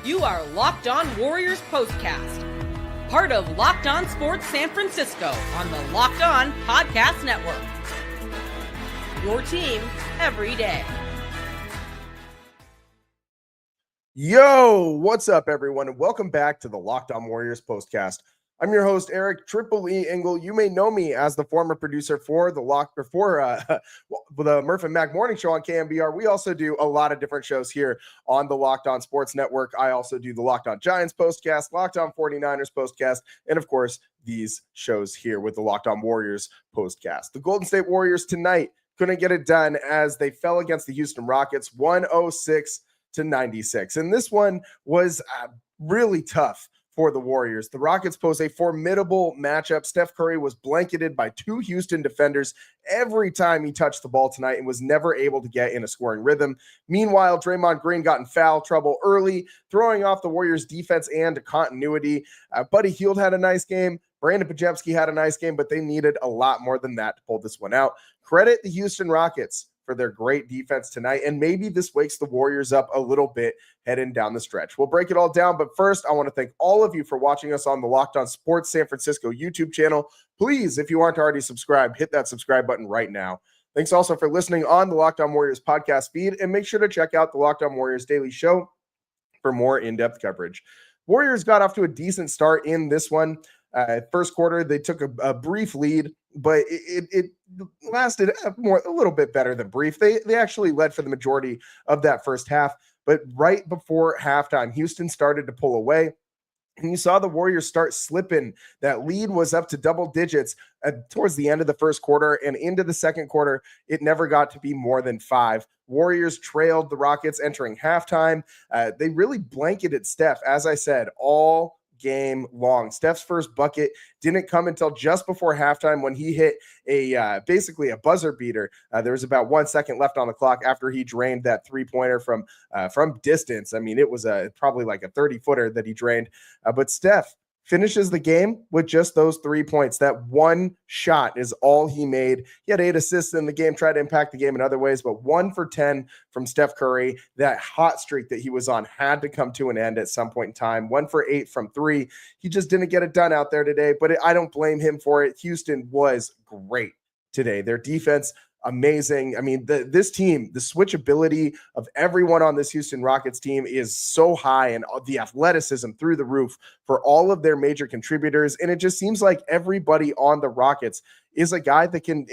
You are Locked On Warriors POSTCAST, part of Locked On Sports San Francisco on the Locked On Podcast Network. Your team every day. Yo, what's up, everyone, and welcome back to the Locked On Warriors POSTCAST. I'm your host, Eric Triple E Engel. You may know me as the former producer for the Murph and Mac Morning Show on KMBR. We also do a lot of different shows here on the Locked On Sports Network. I also do the Locked On Giants POSTCAST, Locked On 49ers POSTCAST, and of course, these shows here with the Locked On Warriors POSTCAST. The Golden State Warriors tonight couldn't get it done as they fell against the Houston Rockets 106-96. And this one was really tough for the Warriors. The Rockets pose a formidable matchup. Steph Curry was blanketed by two Houston defenders every time he touched the ball tonight and was never able to get in a scoring rhythm. Meanwhile, Draymond Green got in foul trouble early, throwing off the Warriors' defense and continuity. Buddy Hield had a nice game. Brandon Podziemski had a nice game, but they needed a lot more than that to pull this one out. Credit the Houston Rockets for their great defense tonight, and maybe this wakes the Warriors up a little bit heading down the stretch. We'll break it all down, but first, I want to thank all of you for watching us on the Locked On Sports San Francisco YouTube channel. Please, if you aren't already subscribed, hit that subscribe button right now. Thanks also for listening on the Locked On Warriors podcast feed, and make sure to check out the Locked On Warriors Daily Show for more in-depth coverage. Warriors got off to a decent start in this one. First quarter, they took a brief lead, but it lasted a little bit better than brief. They actually led for the majority of that first half, but right before halftime, Houston started to pull away. And you saw the Warriors start slipping. That lead was up to double digits towards the end of the first quarter, and into the second quarter, it never got to be more than 5. Warriors trailed the Rockets entering halftime. They really blanketed Steph, as I said, all game long. Steph's first bucket didn't come until just before halftime when he hit basically a buzzer beater. There was about 1 second left on the clock after he drained that three-pointer from distance. I mean, it was probably like a 30-footer that he drained. But Steph finishes the game with just those 3 points. That one shot is all he made. He had 8 assists in the game, tried to impact the game in other ways, but 1 for 10 from Steph Curry. That hot streak that he was on had to come to an end at some point in time. 1 for 8 from 3. He just didn't get it done out there today, but I don't blame him for it. Houston was great today. Their defense, amazing. I mean, this team, the switchability of everyone on this Houston Rockets team is so high, and the athleticism through the roof for all of their major contributors. And it just seems like everybody on the Rockets is a guy that can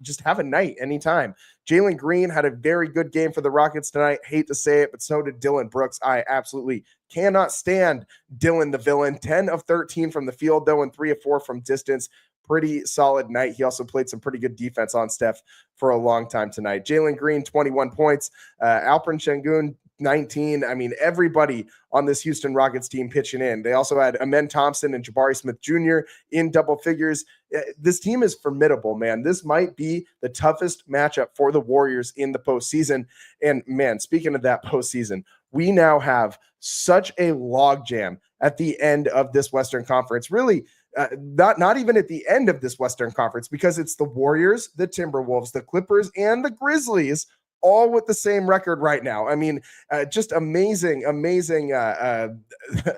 just have a night anytime. Jalen Green had a very good game for the Rockets tonight. Hate to say it, but so did Dylan Brooks. I absolutely cannot stand Dylan the villain. 10 of 13 from the field, though, and 3 of 4 from distance. Pretty solid night. He also played some pretty good defense on Steph for a long time tonight. Jalen Green, 21 points. Alperen Sengun, 19. I mean, everybody on this Houston Rockets team pitching in. They also had Amen Thompson and Jabari Smith Jr. in double figures. This team is formidable, man. This might be the toughest matchup for the Warriors in the postseason. And, man, speaking of that postseason, we now have such a logjam at the end of this Western Conference. Really, not even at the end of this Western Conference, because it's the Warriors, the Timberwolves, the Clippers, and the Grizzlies, all with the same record right now. I mean, just amazing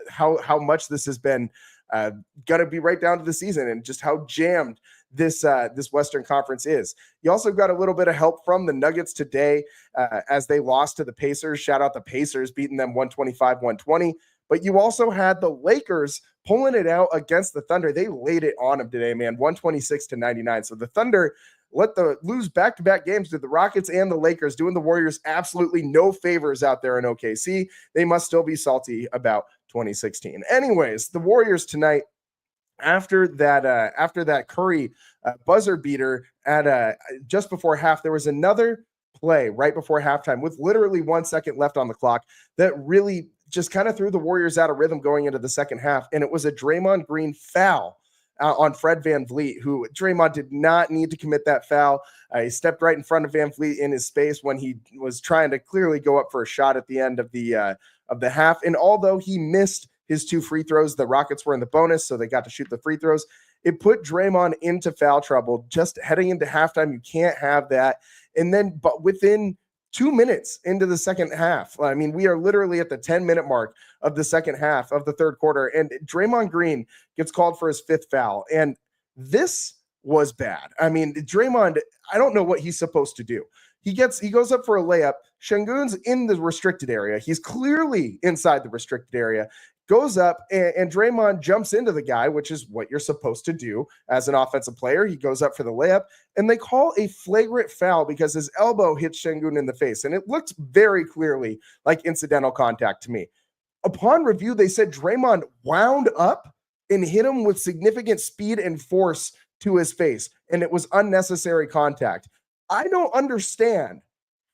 how much this has been going to be right down to the season, and just how jammed this Western Conference is. You also got a little bit of help from the Nuggets today as they lost to the Pacers. Shout out the Pacers, beating them 125-120. But you also had the Lakers pulling it out against the Thunder. They laid it on them today, man, 126-99. So the Thunder lose back-to-back games to the Rockets and the Lakers, doing the Warriors absolutely no favors out there in OKC. They must still be salty about 2016. Anyways, the Warriors tonight, after that Curry buzzer beater at just before half, there was another play right before halftime with literally 1 second left on the clock that really just kind of threw the Warriors out of rhythm going into the second half. And it was a Draymond Green foul on Fred VanVleet, who Draymond did not need to commit that foul. He stepped right in front of VanVleet in his space when he was trying to clearly go up for a shot at the end of the half. And although he missed his 2 free throws, the Rockets were in the bonus, so they got to shoot the free throws. It put Draymond into foul trouble just heading into halftime. You can't have that. And then, but within 2 minutes into the second half. I mean, we are literally at the 10-minute mark of the second half of the third quarter, and Draymond Green gets called for his 5th foul. And this was bad. I mean, Draymond, I don't know what he's supposed to do. He goes up for a layup. Şengün's in the restricted area. He's clearly inside the restricted area. Goes up, and Draymond jumps into the guy, which is what you're supposed to do as an offensive player. He goes up for the layup, and they call a flagrant foul because his elbow hits Şengün in the face. And it looked very clearly like incidental contact to me. Upon review, they said Draymond wound up and hit him with significant speed and force to his face, and it was unnecessary contact. I don't understand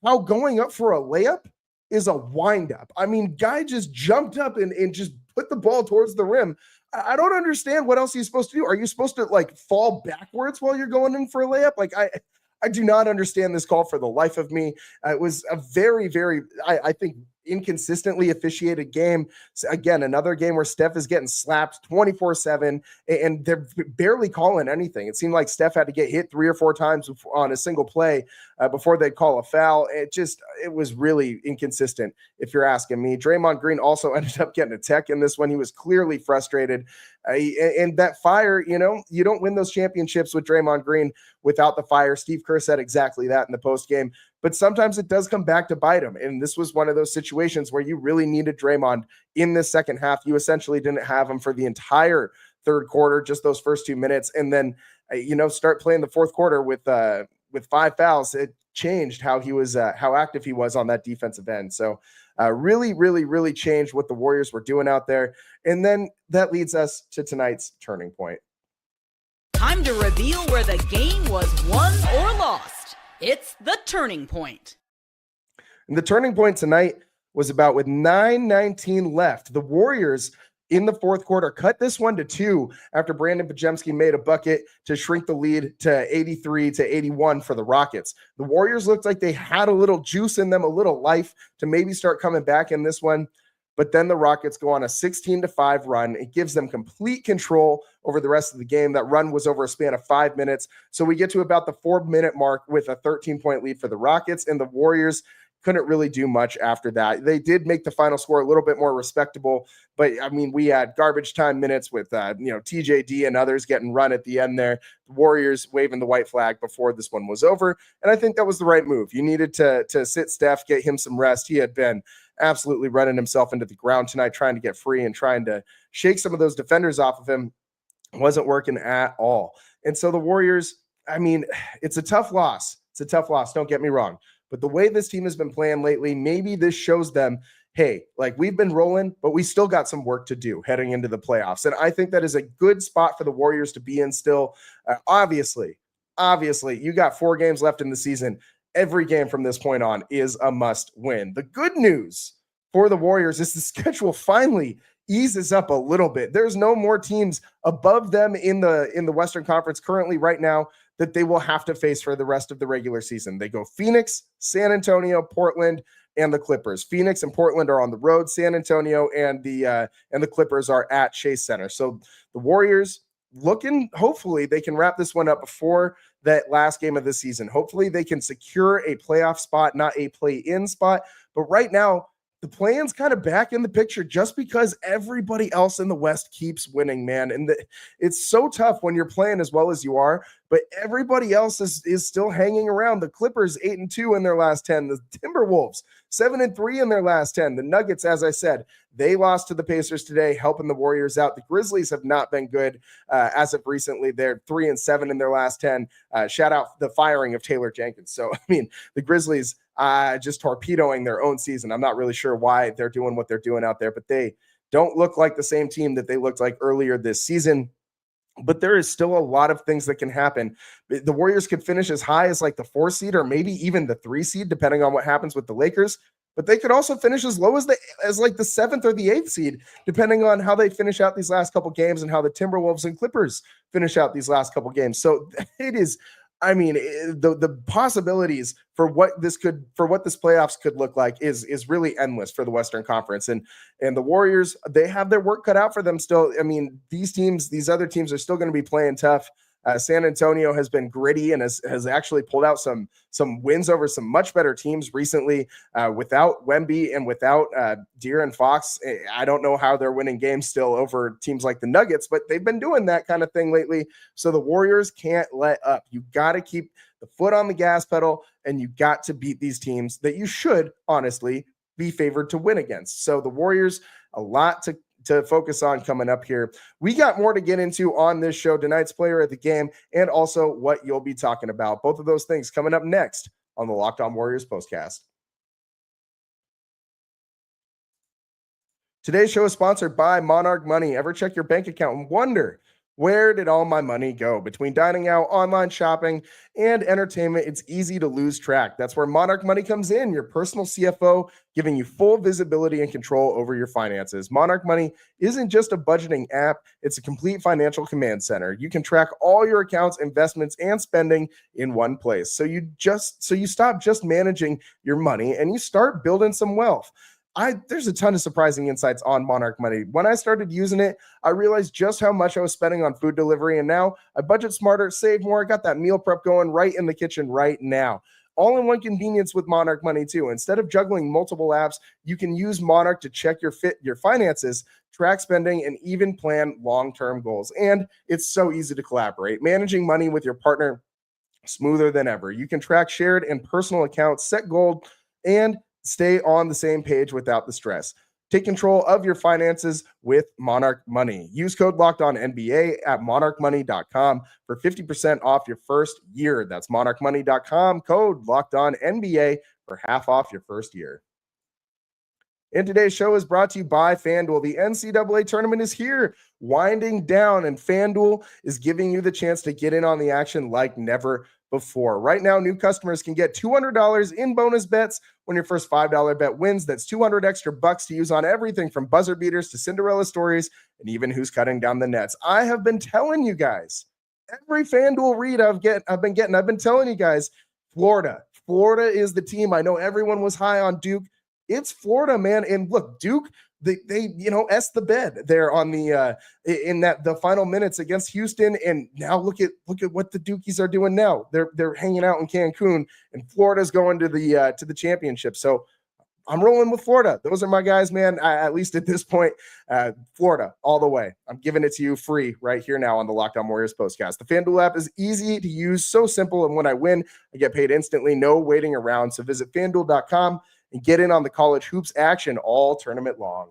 how going up for a layup is a windup. I mean, guy just jumped up and just put the ball towards the rim. I don't understand what else he's supposed to do. Are you supposed to like fall backwards while you're going in for a layup? Like I do not understand this call for the life of me. It was a very, very, I think, inconsistently officiated game. So again, another game where Steph is getting slapped 24/7 and they're barely calling anything. It seemed like Steph had to get hit 3 or 4 times on a single play before they'd call a foul. It was really inconsistent, if you're asking me. Draymond Green also ended up getting a tech in this one. He was clearly frustrated. And that fire, you don't win those championships with Draymond Green without the fire. Steve Kerr said exactly that in the post game. But sometimes it does come back to bite him. And this was one of those situations where you really needed Draymond in the second half. You essentially didn't have him for the entire third quarter, just those first 2 minutes. And then, start playing the fourth quarter with 5 fouls. It changed how he was, how active he was on that defensive end. So really, really, really changed what the Warriors were doing out there. And then that leads us to tonight's turning point. Time to reveal where the game was won or lost. It's the turning point. And the turning point tonight was about with 9:19 left. The Warriors in the fourth quarter cut this one to 2 after Brandon Podziemski made a bucket to shrink the lead to 83-81 for the Rockets. The Warriors looked like they had a little juice in them, a little life to maybe start coming back in this one. But then the Rockets go on a 16-5 run. It gives them complete control over the rest of the game. That run was over a span of 5 minutes. So we get to about the 4-minute mark with a 13-point lead for the Rockets, and the Warriors couldn't really do much after that. They did make the final score a little bit more respectable, but I mean, we had garbage time minutes with TJD and others getting run at the end there. The Warriors waving the white flag before this one was over, and I think that was the right move. You needed to sit Steph, get him some rest. He had been absolutely running himself into the ground tonight, trying to get free and trying to shake some of those defenders off of him. Wasn't working at all. And so the Warriors, I mean, it's a tough loss. It's a tough loss, don't get me wrong. But the way this team has been playing lately, maybe this shows them, hey, like we've been rolling, but we still got some work to do heading into the playoffs. And I think that is a good spot for the Warriors to be in still. Obviously, you got 4 games left in the season. Every game from this point on is a must win. The good news for the Warriors is the schedule finally eases up a little bit. There's no more teams above them in the Western Conference currently right now that they will have to face for the rest of the regular season. They go Phoenix, San Antonio, Portland, and the Clippers. Phoenix and Portland are on the road. San Antonio and the Clippers are at Chase Center. So the Warriors looking, hopefully they can wrap this one up before that last game of the season. Hopefully they can secure a playoff spot, not a play-in spot. But right now, the play-in's kind of back in the picture just because everybody else in the West keeps winning, man. And it's so tough when you're playing as well as you are, but everybody else is still hanging around. The Clippers 8-2 in their last 10. The Timberwolves 7-3 in their last 10. The Nuggets, as I said, they lost to the Pacers today, helping the Warriors out. The Grizzlies have not been good as of recently. They're 3-7 in their last 10. Shout out the firing of Taylor Jenkins. So, I mean, the Grizzlies just torpedoing their own season. I'm not really sure why they're doing what they're doing out there, but they don't look like the same team that they looked like earlier this season. But there is still a lot of things that can happen. The Warriors could finish as high as like the 4 seed or maybe even the 3 seed, depending on what happens with the Lakers. But they could also finish as low as like the 7th or the 8th seed, depending on how they finish out these last couple games and how the Timberwolves and Clippers finish out these last couple games. So it is, I mean, the possibilities for what this playoffs could look like is really endless for the Western Conference. And the Warriors, they have their work cut out for them still. I mean, these other teams are still going to be playing tough. San Antonio has been gritty and has actually pulled out some wins over some much better teams recently. Without Wemby and without De'Aaron Fox, I don't know how they're winning games still over teams like the Nuggets, but they've been doing that kind of thing lately. So the Warriors can't let up. You got to keep the foot on the gas pedal, and you got to beat these teams that you should honestly be favored to win against. So the Warriors, a lot to focus on coming up here. We got more to get into on this show, tonight's player of the game, and also what you'll be talking about. Both of those things coming up next on the Locked On Warriors postcast. Today's show is sponsored by Monarch Money. Ever check your bank account and wonder, where did all my money go? Between dining out, online shopping, and entertainment, it's easy to lose track. That's where Monarch Money comes in, your personal CFO, giving you full visibility and control over your finances. Monarch Money isn't just a budgeting app, it's a complete financial command center. You can track all your accounts, investments, and spending in one place. So you stop just managing your money and you start building some wealth. There's a ton of surprising insights on Monarch Money. When I started using it, I realized just how much I was spending on food delivery, and now I budget smarter, save more. I got that meal prep going right in the kitchen right now. All in one convenience with Monarch Money too. Instead of juggling multiple apps, you can use Monarch to check your finances, track spending, and even plan long-term goals. And it's so easy to collaborate. Managing money with your partner, smoother than ever. You can track shared and personal accounts, set goals, and stay on the same page without the stress. Take control of your finances with Monarch Money. Use code LOCKEDONNBA at monarchmoney.com for 50% off your first year. That's monarchmoney.com, code LOCKEDONNBA for half off your first year. And today's show is brought to you by FanDuel. The NCAA tournament is here, winding down, and FanDuel is giving you the chance to get in on the action like never before. Right now, new customers can get $200 in bonus bets when your first $5 bet wins. That's $200 extra bucks to use on everything from buzzer beaters to Cinderella stories and even who's cutting down the nets. I have been telling you guys, every FanDuel read I've been telling you guys, Florida is the team. I know everyone was high on Duke. It's Florida, man. And look, Duke, they S the bed there on the in the final minutes against Houston, and now look at what the Dukies are doing now. They're hanging out in Cancun, and Florida's going to the championship. So I'm rolling with Florida. Those are my guys, man. At least at this point, Florida all the way. I'm giving it to you free right here now on the Locked On Warriors postcast. The FanDuel app is easy to use, so simple, and when I win, I get paid instantly, no waiting around. So visit FanDuel.com and get in on the college hoops action all tournament long.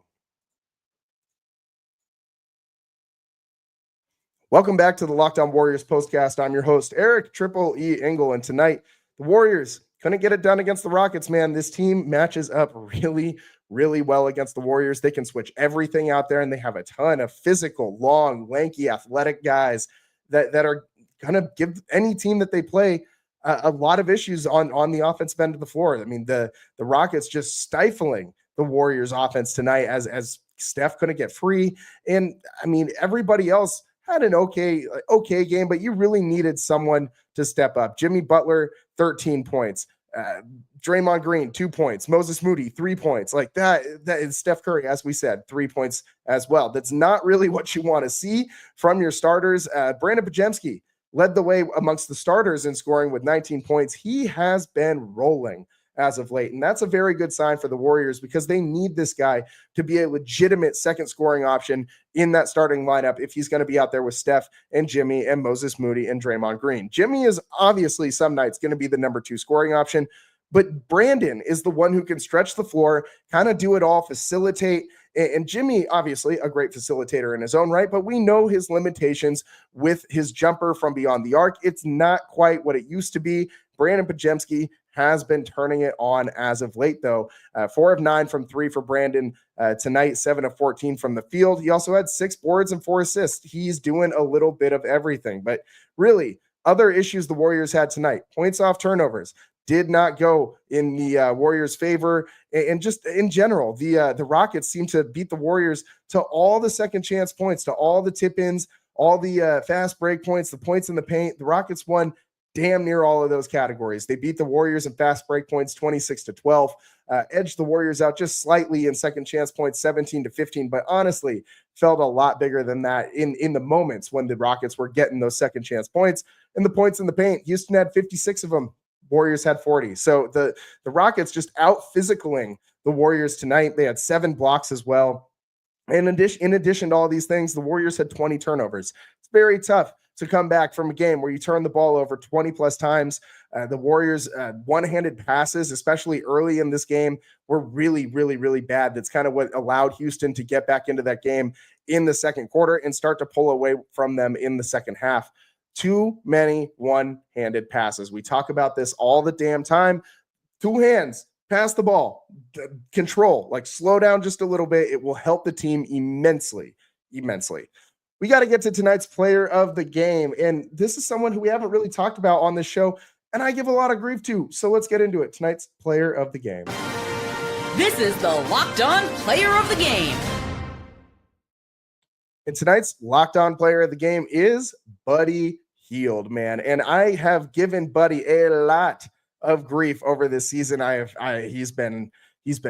Welcome back to the Locked On Warriors postcast. I'm your host, Eric Triple E Engel, and tonight the Warriors couldn't get it done against the Rockets, man. This team matches up really, really well against the Warriors. They can switch everything out there, and they have a ton of physical, long, lanky, athletic guys that are going to give any team that they play a lot of issues on the offensive end of the floor. I mean, the Rockets just stifling the Warriors offense tonight as Steph couldn't get free. And I mean, everybody else had an okay game, but you really needed someone to step up. Jimmy Butler, 13 points. Draymond Green, 2 points. Moses Moody, 3 points. Like that is Steph Curry, as we said, 3 points as well. That's not really what you want to see from your starters. Brandon Pajemski led the way amongst the starters in scoring with 19 points. He has been rolling as of late, and that's a very good sign for the Warriors because they need this guy to be a legitimate second scoring option in that starting lineup if he's going to be out there with Steph and Jimmy and Moses Moody and Draymond Green. Jimmy is obviously some nights going to be the number 2 scoring option, but Brandon is the one who can stretch the floor, kind of do it all, facilitate. And Jimmy, obviously, a great facilitator in his own right, but we know his limitations with his jumper from beyond the arc. It's not quite what it used to be. Brandon Pajemski has been turning it on as of late, though. 4 of 9 from 3 for Brandon tonight, 7 of 14 from the field. He also had 6 boards and 4 assists. He's doing a little bit of everything. But really, other issues the Warriors had tonight, points off turnovers, did not go in the Warriors' favor. And just in general, the Rockets seem to beat the Warriors to all the second chance points, to all the tip-ins, all the fast break points, the points in the paint. The Rockets won damn near all of those categories. They beat the Warriors in fast break points 26-12. edged the Warriors out just slightly in second chance points, 17-15, but honestly felt a lot bigger than that in the moments when the Rockets were getting those second chance points and the points in the paint. Houston had 56 of them. Warriors had 40. So the Rockets just out physicaling the Warriors tonight. They had 7 blocks as well. And in addition to all these things, the Warriors had 20 turnovers. It's very tough to come back from a game where you turn the ball over 20 plus times. The Warriors' one-handed passes, especially early in this game, were really, really, really bad. That's kind of what allowed Houston to get back into that game in the second quarter and start to pull away from them in the second half. Too many one-handed passes. We talk about this all the damn time. 2 hands, pass the ball, control, like slow down just a little bit. It will help the team immensely. We got to get to tonight's player of the game. And this is someone who we haven't really talked about on this show, and I give a lot of grief to. So let's get into it. Tonight's player of the game. This is the Locked On Player of the Game. And tonight's Locked On Player of the Game is Buddy Hield, man. And I have given Buddy a lot of grief over this season. He's been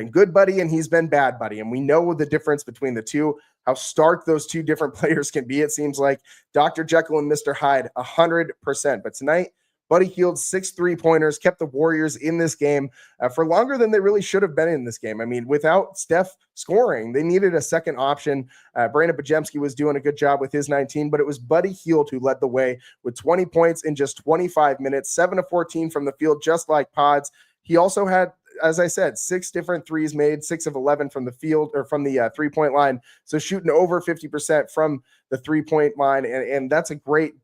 good Buddy and he's been bad Buddy. And we know the difference between the two, how stark those two different players can be. It seems like Dr. Jekyll and Mr. Hyde 100%. But tonight, Buddy Hield's 6 3-pointers kept the Warriors in this game for longer than they really should have been in this game. I mean, without Steph scoring, they needed a second option. Brandon Bajemski was doing a good job with his 19, but it was Buddy Hield who led the way with 20 points in just 25 minutes, 7 of 14 from the field, just like Pods. He also had, as I said, 6 different threes made, 6 of 11 from the field or from the 3-point line. So shooting over 50% from the 3-point line. And that's a great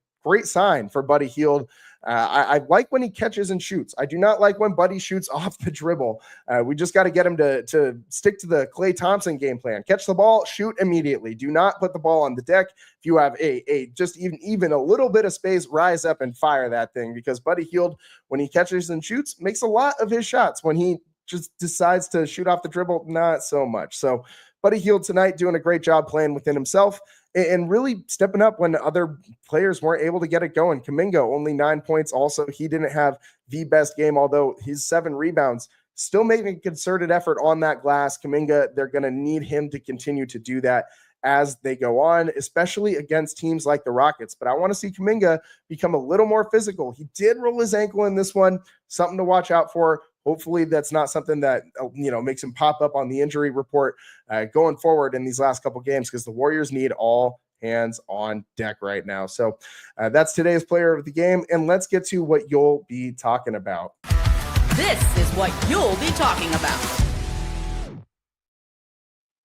sign for Buddy Hield. I like when he catches and shoots. I do not like when Buddy shoots off the dribble. We just got to get him to stick to the Klay Thompson game plan. Catch the ball, shoot immediately. Do not put the ball on the deck. If you have a just even a little bit of space, rise up and fire that thing, because Buddy Hield, when he catches and shoots, makes a lot of his shots. When he just decides to shoot off the dribble, not so much. So Buddy Hield tonight doing a great job playing within himself and really stepping up when other players weren't able to get it going. Kuminga, only 9 points. Also, he didn't have the best game, although his 7 rebounds, still making a concerted effort on that glass. Kuminga, they're going to need him to continue to do that as they go on, especially against teams like the Rockets. But I want to see Kuminga become a little more physical. He did roll his ankle in this one, something to watch out for. Hopefully that's not something that, makes him pop up on the injury report going forward in these last couple games, because the Warriors need all hands on deck right now. So that's today's player of the game. And let's get to what you'll be talking about. This is what you'll be talking about.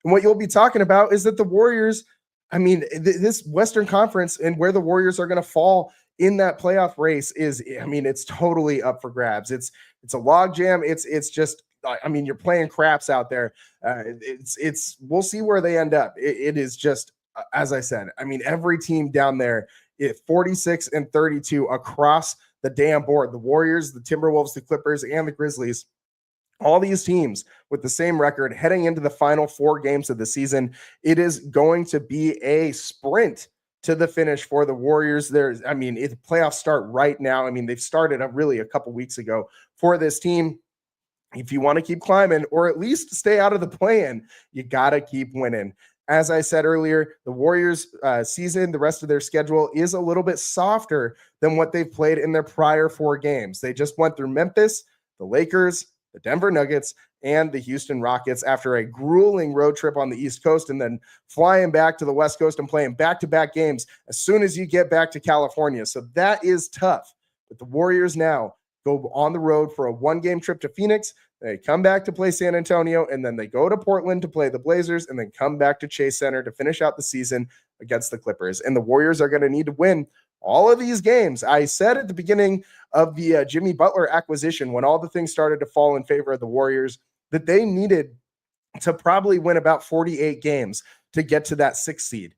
And what you'll be talking about is that the Warriors, this Western Conference and where the Warriors are going to fall in that playoff race is, it's totally up for grabs. It's a logjam. It's just, you're playing craps out there. We'll see where they end up. It is just, as I said, every team down there, 46 and 32 across the damn board. The Warriors, the Timberwolves, the Clippers, and the Grizzlies. All these teams with the same record heading into the final 4 games of the season. It is going to be a sprint to the finish for the Warriors. Playoffs start right now. They've started really a couple weeks ago for this team. If you want to keep climbing or at least stay out of the play-in, you got to keep winning. As I said earlier, the Warriors season, the rest of their schedule is a little bit softer than what they've played in their prior 4 games. They just went through Memphis, the Lakers, the Denver Nuggets, and the Houston Rockets after a grueling road trip on the East Coast, and then flying back to the West Coast and playing back-to-back games as soon as you get back to California. So that is tough. But the Warriors now go on the road for a 1-game trip to Phoenix. They come back to play San Antonio, and then they go to Portland to play the Blazers, and then come back to Chase Center to finish out the season against the Clippers. And the Warriors are going to need to win all of these games. I said at the beginning of the Jimmy Butler acquisition, when all the things started to fall in favor of the Warriors, that they needed to probably win about 48 games to get to that 6th seed.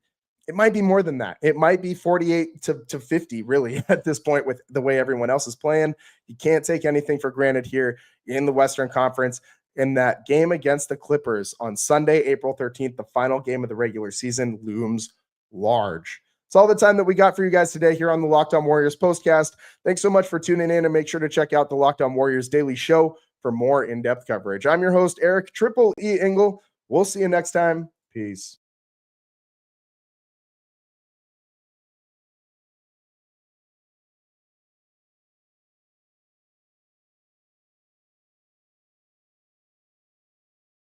It might be more than that. It might be 48 to 50, really, at this point with the way everyone else is playing. You can't take anything for granted here in the Western Conference. In that game against the Clippers on Sunday, April 13th, the final game of the regular season, looms large. It's all the time that we got for you guys today here on the Locked On Warriors postcast. Thanks so much for tuning in, and make sure to check out the Locked On Warriors daily show for more in-depth coverage. I'm your host, Eric Triple E. Engel. We'll see you next time. Peace.